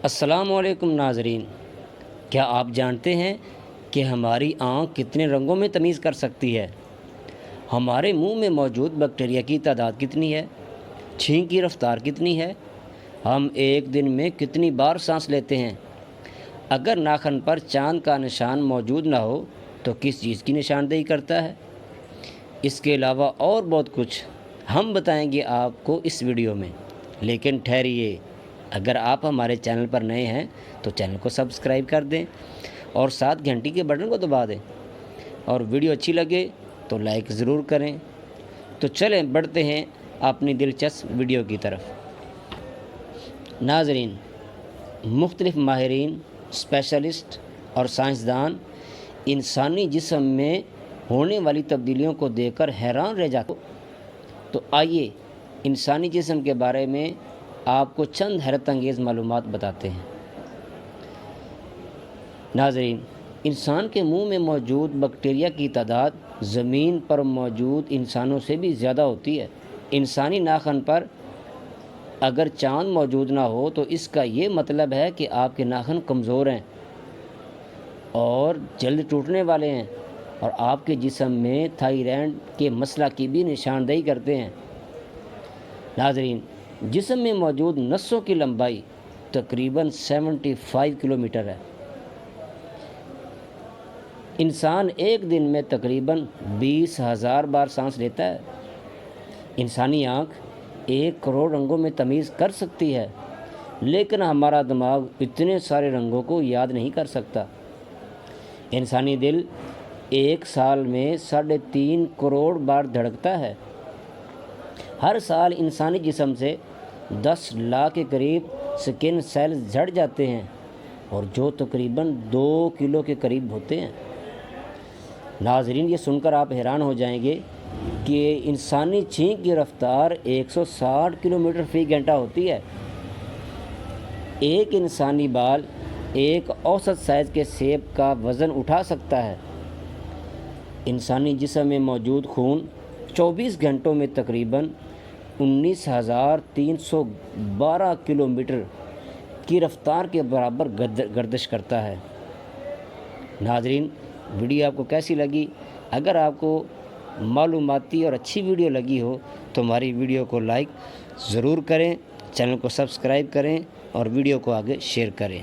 السلام علیکم ناظرین، کیا آپ جانتے ہیں کہ ہماری آنکھ کتنے رنگوں میں تمیز کر سکتی ہے؟ ہمارے منہ میں موجود بیکٹیریا کی تعداد کتنی ہے؟ چھینک کی رفتار کتنی ہے؟ ہم ایک دن میں کتنی بار سانس لیتے ہیں؟ اگر ناخن پر چاند کا نشان موجود نہ ہو تو کس چیز کی نشاندہی کرتا ہے؟ اس کے علاوہ اور بہت کچھ ہم بتائیں گے آپ کو اس ویڈیو میں، لیکن ٹھہریے، اگر آپ ہمارے چینل پر نئے ہیں تو چینل کو سبسکرائب کر دیں اور ساتھ گھنٹی کے بٹن کو دبا دیں، اور ویڈیو اچھی لگے تو لائک ضرور کریں۔ تو چلیں بڑھتے ہیں اپنی دلچسپ ویڈیو کی طرف۔ ناظرین، مختلف ماہرین، اسپیشلسٹ اور سائنسدان انسانی جسم میں ہونے والی تبدیلیوں کو دیکھ کر حیران رہ جاتے ہیں۔ تو آئیے انسانی جسم کے بارے میں آپ کو چند حیرت انگیز معلومات بتاتے ہیں۔ ناظرین، انسان کے منہ میں موجود بیکٹیریا کی تعداد زمین پر موجود انسانوں سے بھی زیادہ ہوتی ہے۔ انسانی ناخن پر اگر چاند موجود نہ ہو تو اس کا یہ مطلب ہے کہ آپ کے ناخن کمزور ہیں اور جلد ٹوٹنے والے ہیں، اور آپ کے جسم میں تھائرائیڈ کے مسئلہ کی بھی نشاندہی کرتے ہیں۔ ناظرین، جسم میں موجود نسوں کی لمبائی تقریباً 75 کلومیٹر ہے۔ انسان ایک دن میں تقریباً 20,000 بار سانس لیتا ہے۔ انسانی آنکھ 1 کروڑ رنگوں میں تمیز کر سکتی ہے، لیکن ہمارا دماغ اتنے سارے رنگوں کو یاد نہیں کر سکتا۔ انسانی دل ایک سال میں 3.5 کروڑ بار دھڑکتا ہے۔ ہر سال انسانی جسم سے 10 لاکھ کے قریب سکن سیلز جھڑ جاتے ہیں، اور جو تقریباً 2 کلو کے قریب ہوتے ہیں۔ ناظرین، یہ سن کر آپ حیران ہو جائیں گے کہ انسانی چھینک کی رفتار 160 کلومیٹر فی گھنٹہ ہوتی ہے۔ ایک انسانی بال ایک اوسط سائز کے سیب کا وزن اٹھا سکتا ہے۔ انسانی جسم میں موجود خون 24 گھنٹوں میں تقریباً 19,312 کلومیٹر کی رفتار کے برابر گردش کرتا ہے۔ ناظرین، ویڈیو آپ کو کیسی لگی؟ اگر آپ کو معلوماتی اور اچھی ویڈیو لگی ہو تو ہماری ویڈیو کو لائک ضرور کریں، چینل کو سبسکرائب کریں اور ویڈیو کو آگے شیئر کریں۔